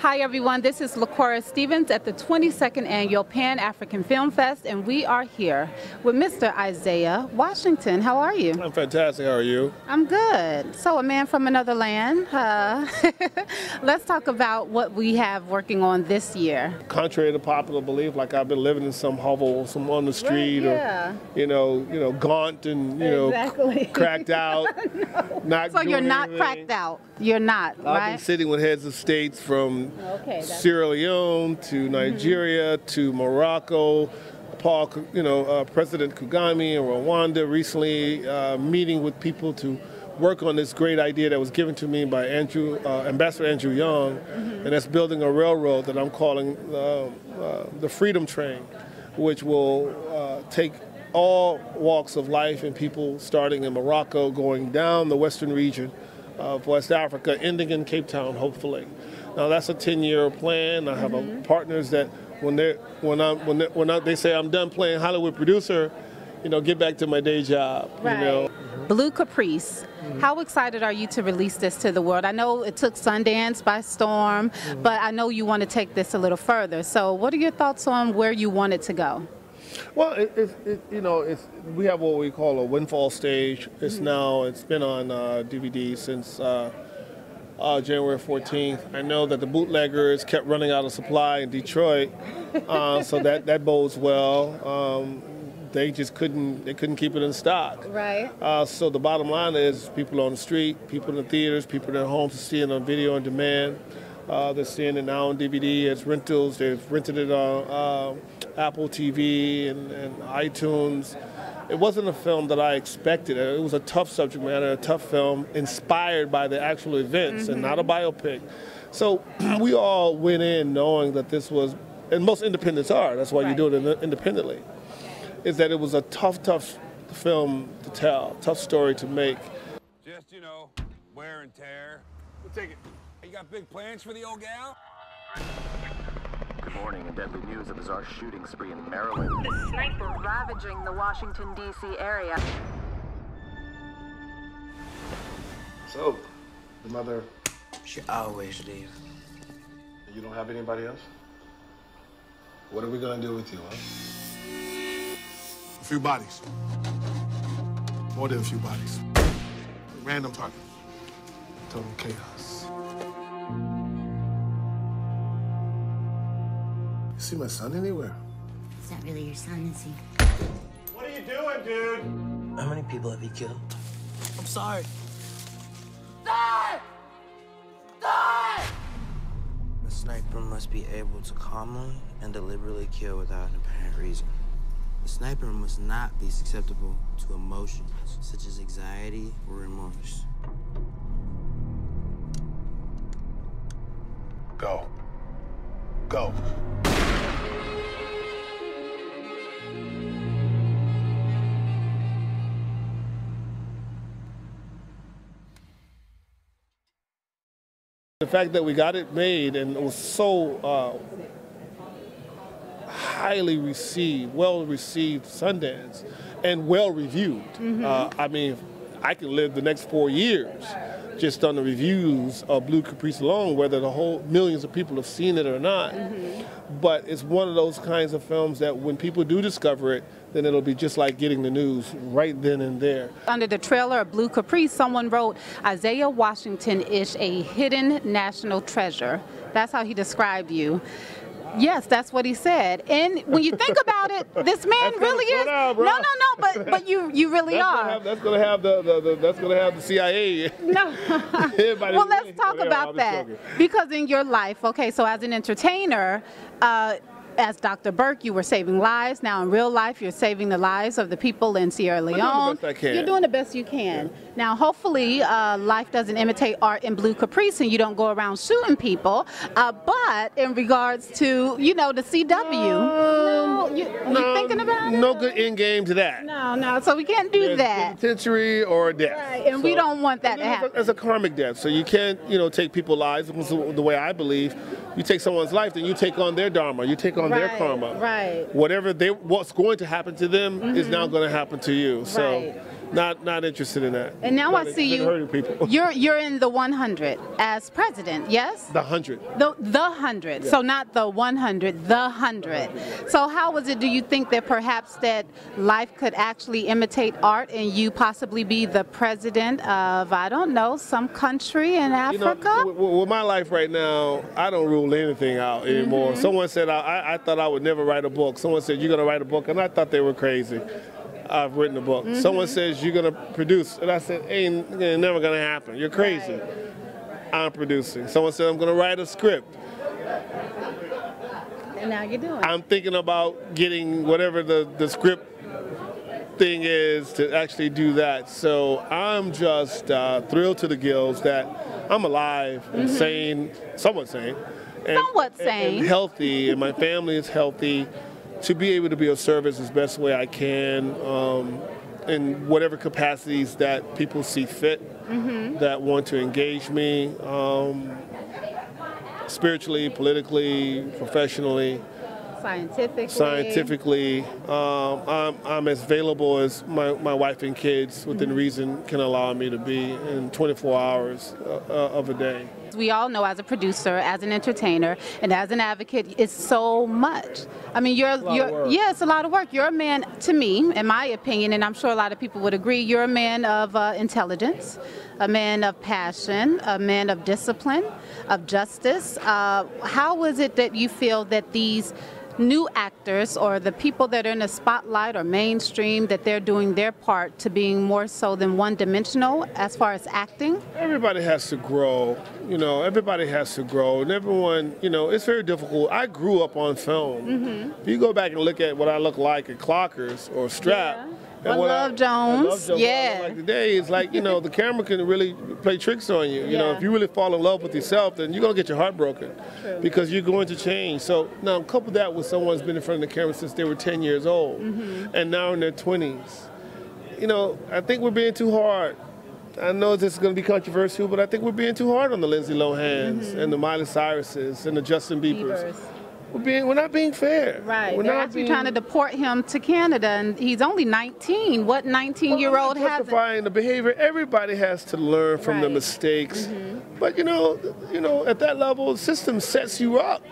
Hi everyone, this is LaCora Stephens at the 22nd Annual Pan-African Film Fest, and we are here with Mr. Isaiah Washington. How are you? I'm fantastic. How are you? I'm good. So, a man from another land. Let's talk about what we have working on this year. Contrary to popular belief, like I've been living in some hovel, some on the street, right, yeah. or gaunt and exactly. Cracked out. No. Not so you're not anything. cracked out. You're not, right? I've been sitting with heads of states from Sierra Leone to Nigeria to Morocco. President Kagame in Rwanda recently meeting with people to work on this great idea that was given to me by Ambassador Andrew Young, and that's building a railroad that I'm calling the Freedom Train, which will take all walks of life and people starting in Morocco, going down the western region of West Africa, ending in Cape Town, hopefully. Now that's a 10-year plan. I have partners that when they say I'm done playing Hollywood producer, get back to my day job. Right. Blue Caprice. How excited are you to release this to the world? I know it took Sundance by storm, but I know you want to take this a little further. So what are your thoughts on where you want it to go? Well, we have what we call a windfall stage. It's been on DVD since January 14th. I know that the bootleggers kept running out of supply in Detroit, so that bodes well. They just couldn't keep it in stock. Right. So the bottom line is people on the street, people in the theaters, people at home to see it on video on demand. They're seeing it now on DVD as rentals. They've rented it on Apple TV and iTunes. It wasn't a film that I expected. It was a tough subject matter, a tough film, inspired by the actual events and not a biopic. So we all went in knowing that this was, and most independents are, that's why you do it independently, is that it was a tough film to tell, tough story to make. Just, wear and tear. We'll take it. You got big plans for the old gal? Good morning, and deadly news: a bizarre shooting spree in Maryland. The sniper ravaging the Washington, D.C. area. So, the mother... She always leaves. You don't have anybody else? What are we going to do with you, huh? A few bodies. More than a few bodies. Random target. Total chaos. You see my son anywhere? It's not really your son, is he? What are you doing, dude? How many people have you killed? I'm sorry. Die! Die! The sniper must be able to calmly and deliberately kill without an apparent reason. The sniper must not be susceptible to emotions such as anxiety or remorse. Go. Go. The fact that we got it made and it was so highly received, well received Sundance, and well reviewed. I mean, I can live the next 4 years just on the reviews of Blue Caprice alone, whether the whole millions of people have seen it or not. But it's one of those kinds of films that when people do discover it, then it'll be just like getting the news right then and there. Under the trailer of Blue Caprice, someone wrote, Isaiah Washington is a hidden national treasure. That's how he described you. Yes, that's what he said. And when you think about it, this man really is. But you really are. That's gonna have the CIA. No. Well, let's talk about that. Because in your life, okay, so as an entertainer, as Dr. Burke, you were saving lives. Now in real life, you're saving the lives of the people in Sierra Leone. You're doing the best you can. Now, hopefully, life doesn't imitate art in Blue Caprice and you don't go around shooting people. But in regards to, the CW, you thinking about it? No good end game to that. No, so we can't do that. Penitentiary or death. Right, and we don't want that to happen. It's a karmic death, so you can't, take people's lives. The way I believe, you take someone's life, then you take on their dharma, you take on their karma. Right. What's going to happen to them is now going to happen to you. So Not interested in that. And now Not I see you. hurting people. You're in the 100 as president, yes? The 100. The 100. Yeah. So not the 100, the 100. So how was it? Do you think that perhaps that life could actually imitate art, and you possibly be the president of, I don't know, some country in Africa? With my life right now, I don't rule anything out anymore. Someone said I thought I would never write a book. Someone said you're going to write a book, and I thought they were crazy. I've written a book. Someone says you're going to produce, and I said, ain't never going to happen. You're crazy. Right. I'm producing. Someone said I'm going to write a script. And now you're doing it. I'm thinking about getting whatever the script thing is to actually do that. So I'm just thrilled to the gills that I'm alive and sane, somewhat sane. And healthy, and my family is healthy. To be able to be of service as best way I can in whatever capacities that people see fit, that want to engage me spiritually, politically, professionally, scientifically. I'm as available as my wife and kids within reason can allow me to be in 24 hours of a day. We all know, as a producer, as an entertainer, and as an advocate, it's so much. I mean, yeah, it's a lot of work. You're a man, to me, in my opinion, and I'm sure a lot of people would agree, you're a man of intelligence, a man of passion, a man of discipline, of justice. How is it that you feel that these new actors, or the people that are in the spotlight or mainstream, that they're doing their part to being more so than one-dimensional as far as acting? Everybody has to grow, everybody has to grow, and everyone, it's very difficult. I grew up on film. If you go back and look at what I look like at Clockers or Strap, and Love Jones, yeah. Like today, it's like, the camera can really play tricks on you. If you really fall in love with yourself, then you're going to get your heart broken. True. Because you're going to change. So now couple that with someone's been in front of the camera since they were 10 years old and now in their 20s. I think we're being too hard. I know this is going to be controversial, but I think we're being too hard on the Lindsay Lohans and the Miley Cyruses and the Justin Biebers. We're not being fair. Right. They're actually trying to deport him to Canada, and he's only 19. What 19-year-old hasn't? Justifying the behavior. Everybody has to learn from the mistakes. But at that level, the system sets you up.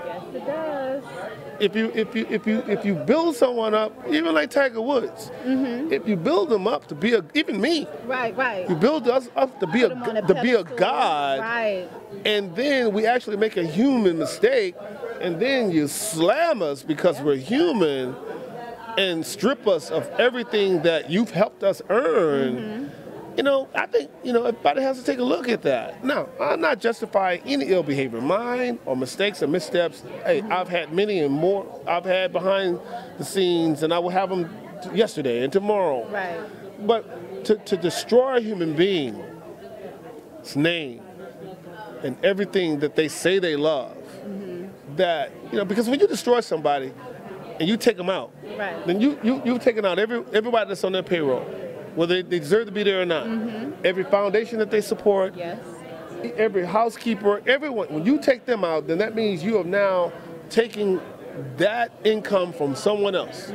Yes, it does. If you build someone up, even like Tiger Woods, if you build them up to be even me, right, you build us up to be a god, right, and then we actually make a human mistake, and then you slam us because we're human, and strip us of everything that you've helped us earn. I think, everybody has to take a look at that. Now, I'm not justifying any ill behavior, mine or mistakes or missteps. Hey, I've had many and more I've had behind the scenes, and I will have them yesterday and tomorrow. Right. But to destroy a human being's name and everything that they say they love, that, because when you destroy somebody and you take them out, then you've taken out everybody that's on their payroll, whether they deserve to be there or not. Every foundation that they support, every housekeeper, everyone. When you take them out, then that means you have now taken that income from someone else,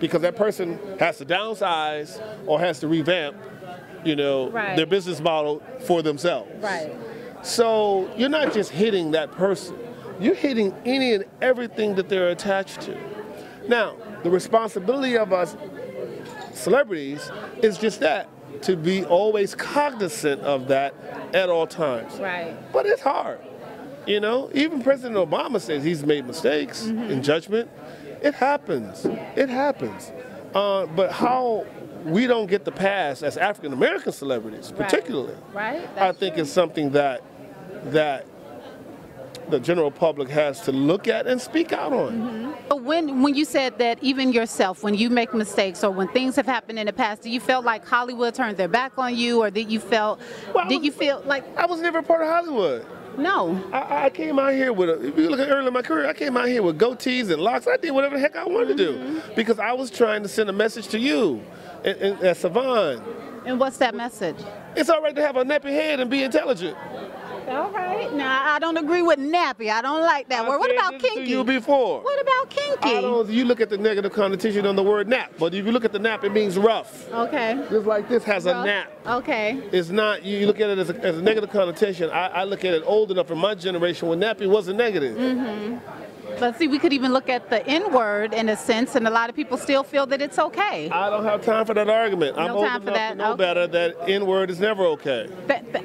because that person has to downsize or has to revamp, their business model for themselves. Right. So you're not just hitting that person, you're hitting any and everything that they're attached to. Now, the responsibility of us celebrities is just that, to be always cognizant of that at all times. Right. But it's hard. Even President Obama says he's made mistakes in judgment. It happens. It happens. But how we don't get the pass as African American celebrities, particularly, I think is something that the general public has to look at and speak out on. When you said that even yourself, when you make mistakes or when things have happened in the past, do you feel like Hollywood turned their back on you, or did you feel like... I was never a part of Hollywood. No. I came out here with, if you look at early in my career, I came out here with goatees and locks. I did whatever the heck I wanted to do because I was trying to send a message to you and Savon. And what's that message? It's all right to have a nappy head and be intelligent. All right. Now, I don't agree with nappy. I don't like that word. What about kinky? To you before. What about kinky? You look at the negative connotation on the word nap, but if you look at the nap, it means rough. Okay. Just like this has rough. A nap. Okay. It's not, you look at it as a negative connotation. I look at it old enough in my generation when nappy wasn't negative. Mm-hmm. But see, we could even look at the N-word in a sense, and a lot of people still feel that it's okay. I don't have time for that argument. I'm old enough to know better that N-word is never okay.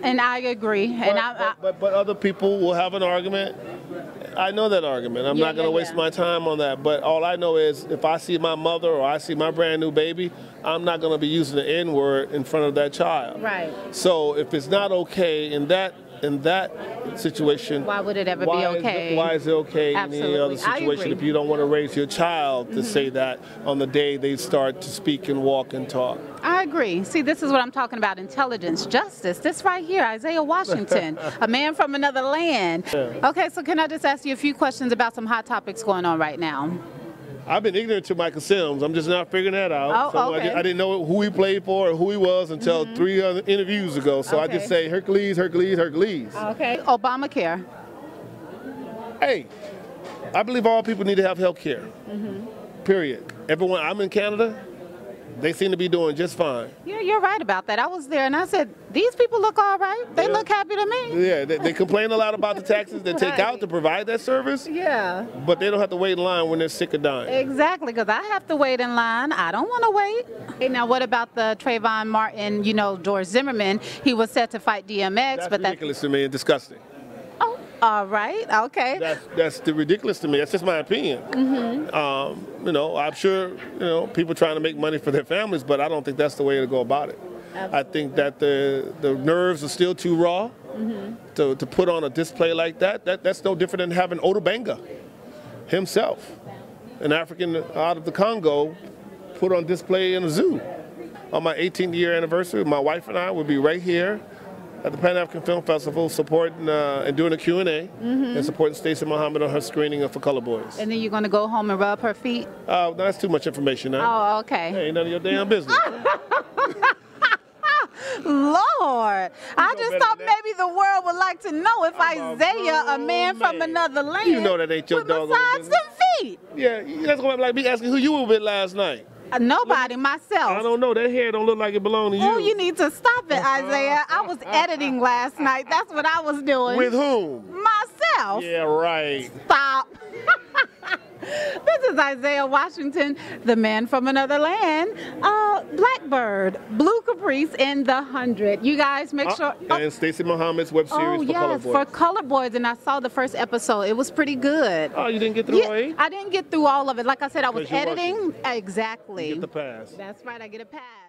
And I agree. But other people will have an argument. I know that argument. I'm not going to waste my time on that. But all I know is if I see my mother or I see my brand new baby, I'm not going to be using the N-word in front of that child. Right. So if it's not okay in that situation, why would it ever be okay? Why is it okay Absolutely. in any other situation if you don't want to raise your child to say that on the day they start to speak and walk and talk? I agree. See, this is what I'm talking about, intelligence, justice. This right here, Isaiah Washington, a man from another land. Yeah. Okay, so can I just ask you a few questions about some hot topics going on right now? I've been ignorant to Michael Sims. I'm just not figuring that out. Oh, okay. I didn't know who he played for or who he was until 3 other interviews ago. So I just say Hercules, Hercules, Hercules. Okay. Obamacare. Hey, I believe all people need to have health care. Period. Everyone, I'm in Canada. They seem to be doing just fine. Yeah, you're right about that. I was there and I said, these people look all right. They look happy to me. Yeah, they complain a lot about the taxes they take out to provide that service. Yeah. But they don't have to wait in line when they're sick or dying. Exactly, because I have to wait in line. I don't want to wait. Hey, now what about the Trayvon Martin, George Zimmerman? He was set to fight DMX. That's ridiculous to me and disgusting. Oh, all right, okay. That's ridiculous to me. That's just my opinion. I'm sure, people trying to make money for their families, but I don't think that's the way to go about it. Absolutely. I think that the nerves are still too raw to put on a display like that. That's no different than having Otabanga himself, an African out of the Congo, put on display in a zoo. On my 18th year anniversary, my wife and I will be right here at the Pan-African Film Festival supporting and doing a Q&A and supporting Stacey Muhammad on her screening of For Color Boys. And then you're going to go home and rub her feet? That's too much information now. Oh, okay. Hey, ain't none of your damn business. Lord, I just thought maybe the world would like to know if Isaiah, a man from another land, you know that ain't your dog massage some feet. Yeah, that's going to be like me asking who you were with last night. Nobody, myself. I don't know. That hair don't look like it belongs to you. Oh, you need to stop it, Isaiah. I was editing last night. That's what I was doing. With whom? Myself. Yeah, right. Stop. This is Isaiah Washington, the man from another land. Blackbird, Blue Caprice, and The 100. You guys make sure. And Stacey Muhammad's web series For Color Boys. For Color Boys, and I saw the first episode. It was pretty good. Oh, you didn't get through all 8? I didn't get through all of it. Like I said, I was editing. Exactly. You get the pass. That's right, I get a pass.